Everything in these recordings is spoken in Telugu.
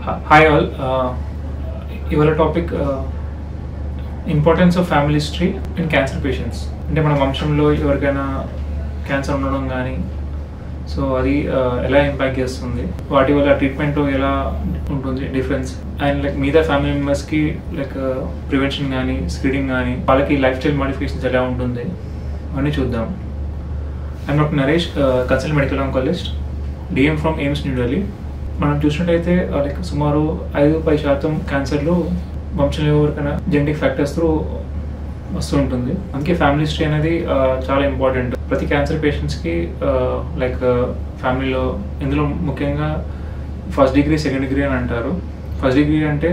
Hi all. ఇవాళ topic importance of family history in cancer patients. అంటే మన వంశంలో ఎవరికైనా క్యాన్సర్ ఉండడం కానీ సో అది ఎలా ఇంపాక్ట్ చేస్తుంది, వాటి వల్ల ట్రీట్మెంట్లో ఎలా ఉంటుంది డిఫరెన్స్, అండ్ లైక్ మిగతా ఫ్యామిలీ మెంబర్స్కి లైక్ ప్రివెన్షన్ కానీ స్క్రీనింగ్ కానీ వాళ్ళకి లైఫ్ స్టైల్ మోడిఫికేషన్స్ ఎలా ఉంటుంది అవన్నీ చూద్దాం. I'm doctor Naresh, consultant medical oncologist, DM from AIIMS new Delhi. మనం చూసినట్టయితే లైక్ సుమారు 5-10% క్యాన్సర్లు వంశంలో ఎవరికైనా జెనెటిక్ ఫ్యాక్టర్స్ త్రూ వస్తూ ఉంటుంది. అందుకే ఫ్యామిలీ హిస్టరీ అనేది చాలా ఇంపార్టెంట్ ప్రతి క్యాన్సర్ పేషెంట్స్కి. లైక్ ఫ్యామిలీలో ఇందులో ముఖ్యంగా ఫస్ట్ డిగ్రీ, సెకండ్ డిగ్రీ అని అంటారు. ఫస్ట్ డిగ్రీ అంటే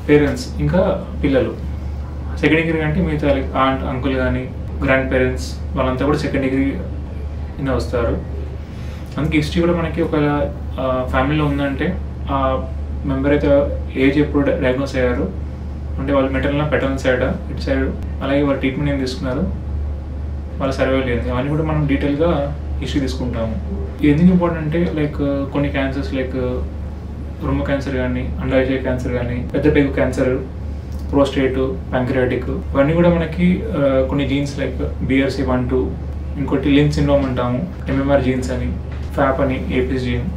పేరెంట్స్ ఇంకా పిల్లలు, సెకండ్ డిగ్రీ అంటే మిగతా లైక్ ఆంట్, అంకుల్ కానీ గ్రాండ్ పేరెంట్స్ వాళ్ళంతా కూడా సెకండ్ డిగ్రీ కింద వస్తారు. అందుకే హిస్టరీ కూడా మనకి ఒక ఫ్యామిలీలో ఉందంటే ఆ మెంబర్ అయితే ఏజ్ ఎప్పుడు డయాగ్నోస్ అయ్యారు, అంటే వాళ్ళు మెటర్నల్ పెటర్నల్ సైడా ఇటు సైడ్, అలాగే వాళ్ళ ట్రీట్మెంట్ ఏం తీసుకున్నారు, వాళ్ళ సర్వైవల్ ఏంది, అవన్నీ కూడా మనం డీటెయిల్గా హిస్టరీ తీసుకుంటాము. ఇది ఎందుకు ఇంపార్టెంట్ అంటే లైక్ కొన్ని క్యాన్సర్స్ లైక్ రొమ్ము క్యాన్సర్ కానీ, అండాశయ క్యాన్సర్ కానీ, పెద్ద పేగు క్యాన్సర్, ప్రోస్టేట్, ప్యాంక్రియాటిక్, ఇవన్నీ కూడా మనకి కొన్ని జీన్స్ లైక్ BRCA1-2, ఇంకోటి లిన్ సిండ్రోమ్ అంటాము, MMR జీన్స్ అని, ఫ్యాప్ అని, ఏపీస్ జీన్.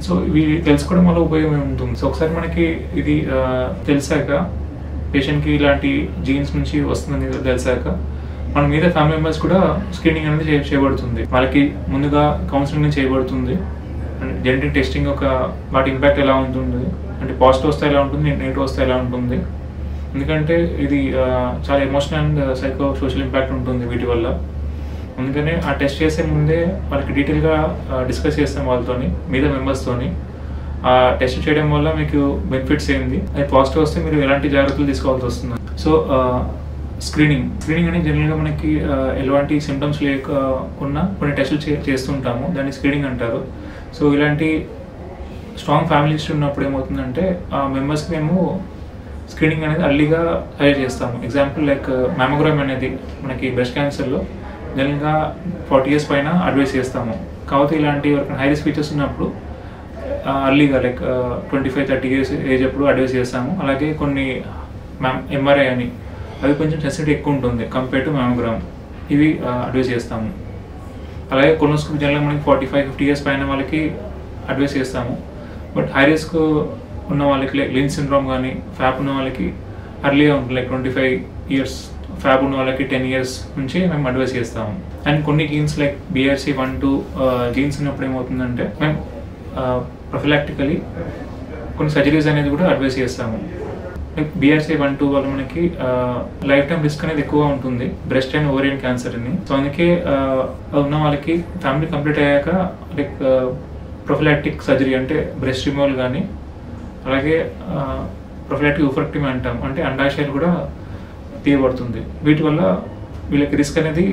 సో ఇవి తెలుసుకోవడం వల్ల ఉపయోగం ఉంటుంది. సో ఒకసారి మనకి ఇది తెలిసాక, పేషెంట్కి ఇలాంటి జీన్స్ నుంచి వస్తుందని తెలిసాక మన మీద ఫ్యామిలీ మెంబర్స్ కూడా స్క్రీనింగ్ అనేది చేయబడుతుంది. వాళ్ళకి ముందుగా కౌన్సిలింగ్ చేయబడుతుంది. జెనెటిక్ టెస్టింగ్ వాటి ఇంపాక్ట్ ఎలా ఉంటుంది, అంటే పాజిటివ్ వస్తే ఎలా ఉంటుంది, నెగిటివ్ వస్తే ఎలా ఉంటుంది. ఎందుకంటే ఇది చాలా emotional and psycho social impact ఉంటుంది వీటి వల్ల. అందుకనే ఆ టెస్ట్ చేసే ముందే వాళ్ళకి డీటెయిల్గా డిస్కస్ చేస్తాం వాళ్ళతోని, మీద మెంబర్స్తోని. ఆ టెస్ట్ చేయడం వల్ల మీకు బెనిఫిట్స్ ఏంది, అది పాజిటివ్ వస్తే మీరు ఎలాంటి జాగ్రత్తలు తీసుకోవాల్సి వస్తుంది. సో స్క్రీనింగ్ అనేది జనరల్గా మనకి ఎలాంటి సిమ్టమ్స్ లేకున్నా కొన్ని టెస్టులు చేస్తుంటాము, దాన్ని స్క్రీనింగ్ అంటారు. సో ఇలాంటి స్ట్రాంగ్ ఫ్యామిలీ హిస్టరీ ఉన్నప్పుడు ఏమవుతుందంటే ఆ మెంబర్స్కి మేము స్క్రీనింగ్ అనేది అర్లీగా హైలైట్ చేస్తాము. ఎగ్జాంపుల్ లైక్ మ్యామోగ్రామ్ అనేది మనకి బ్రెస్ట్ క్యాన్సర్లో జనరల్గా 40 years పైన అడ్వైస్ చేస్తాము. కాబట్టి ఇలాంటి ఎవరికైనా హై రిస్క్ ఫీచర్స్ ఉన్నప్పుడు అర్లీగా లైక్ 25-30 years ఏజ్ అప్పుడు అడ్వైస్ చేస్తాము. అలాగే కొన్ని MRI అని, అవి కొంచెం సెన్సిటివిటీ ఎక్కువ ఉంటుంది కంపేర్ టు మ్యామోగ్రామ్, ఇవి అడ్వైస్ చేస్తాము. అలాగే కొలోనోస్కోపీ జనరల్గా మనకి 45-50 years పైన వాళ్ళకి అడ్వైస్ చేస్తాము. బట్ హై రిస్క్ ఉన్న వాళ్ళకి లైక్ లిన్ సిండ్రోమ్ కానీ, ఫ్యాప్ ఉన్న వాళ్ళకి అర్లీగా ఉంటుంది, లైక్ 25 years, ఫ్యాబ్ ఉన్న వాళ్ళకి 10 years నుంచి మేము అడ్వైస్ చేస్తాము. అండ్ కొన్ని జీన్స్ లైక్ BRCA1-2 జీన్స్ ఉన్నప్పుడు ఏమవుతుందంటే మేము ప్రొఫిలాక్టికలీ కొన్ని సర్జరీస్ అనేది కూడా అడ్వైస్ చేస్తాము. లైక్ BRCA1-2 వల్ల మనకి లైఫ్ టైం రిస్క్ అనేది ఎక్కువ ఉంటుంది, బ్రెస్ట్ అండ్ ఓరియన్ క్యాన్సర్ అని. సో అందుకే ఉన్న వాళ్ళకి ఫ్యామిలీ కంప్లీట్ అయ్యాక లైక్ ప్రొఫిలాక్టిక్ సర్జరీ అంటే బ్రెస్ట్ రిమూవల్ కానీ, అలాగే ప్రొఫిలాక్టిక్ యూఫరెక్టమీ అంటాం, అంటే అండాశయాలు కూడా తీయబడుతుంది. వీటి వల్ల వీళ్ళకి రిస్క్ అనేది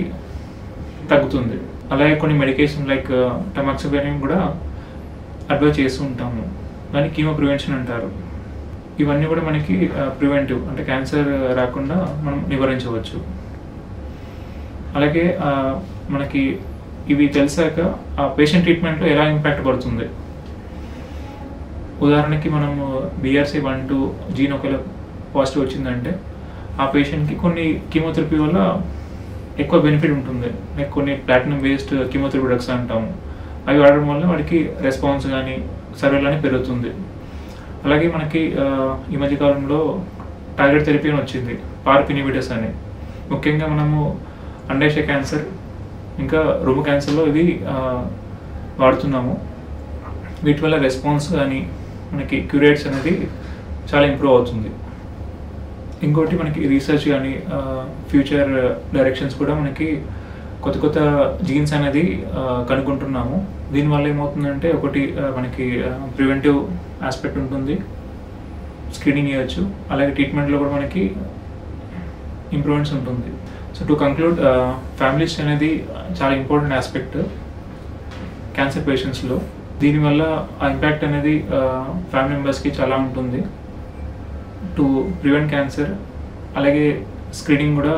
తగ్గుతుంది. అలాగే కొన్ని మెడికేషన్ లైక్ టమాక్సిఫెన్ కూడా అడ్వైజ్ చేస్తూ ఉంటాము, దాన్ని కీమో ప్రివెన్షన్ అంటారు. ఇవన్నీ కూడా మనకి ప్రివెంటివ్, అంటే క్యాన్సర్ రాకుండా మనం నివారించవచ్చు. అలాగే మనకి ఇవి తెలిసాక ఆ పేషెంట్ ట్రీట్మెంట్లో ఎలా ఇంపాక్ట్ పడుతుంది. ఉదాహరణకి మనము BRCA1-2 జీన్ ఒకవేళ పాజిటివ్ వచ్చిందంటే ఆ పేషెంట్కి కొన్ని కీమోథెరపీ వల్ల ఎక్కువ బెనిఫిట్ ఉంటుంది. లైక్ కొన్ని ప్లాటినం బేస్డ్ కీమోథెరపీ డ్రగ్స్ అంటాము, అవి వాడడం వల్ల వాడికి రెస్పాన్స్ కానీ సర్వైవల్ కానీ పెరుగుతుంది. అలాగే మనకి ఈ మధ్యకాలంలో టార్గెట్ థెరపీ అని వచ్చింది, PARP ఇన్హిబిటర్స్ అని. ముఖ్యంగా మనము అండాశయ క్యాన్సర్ ఇంకా రొమ్ము క్యాన్సర్లో ఇవి వాడుతున్నాము. వీటి వల్ల రెస్పాన్స్ కానీ మనకి క్యూరేట్స్ అనేది చాలా ఇంప్రూవ్ అవుతుంది. ఇంకోటి మనకి రీసెర్చ్ కానీ ఫ్యూచర్ డైరెక్షన్స్ కూడా మనకి కొత్త జీన్స్ అనేది కనుక్కుంటున్నాము. దీనివల్ల ఏమవుతుందంటే ఒకటి మనకి ప్రివెంటివ్ ఆస్పెక్ట్ ఉంటుంది, స్క్రీనింగ్ చేయొచ్చు, అలాగే ట్రీట్మెంట్లో కూడా మనకి ఇంప్రూవ్మెంట్స్ ఉంటుంది. So to conclude, family history అనేది చాలా ఇంపార్టెంట్ ఆస్పెక్ట్ క్యాన్సర్ పేషెంట్స్లో. దీనివల్ల ఆ ఇంపాక్ట్ అనేది ఫ్యామిలీ మెంబర్స్కి చాలా ఉంటుంది టు ప్రివెంట్ క్యాన్సర్. అలాగే స్క్రీనింగ్ కూడా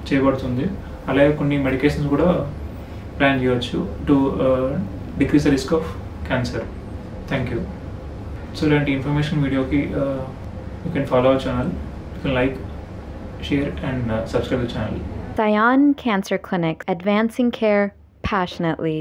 చేయబడుతుంది, అలాగే కొన్ని మెడికేషన్స్ కూడా ప్లాన్ చేయవచ్చు to decrease the risk of cancer. Thank you. So ఇలాంటి ఇన్ఫర్మేషన్ వీడియోకి you can follow our channel, you can like, share and subscribe the channel. Sion Cancer Clinic, advancing care passionately.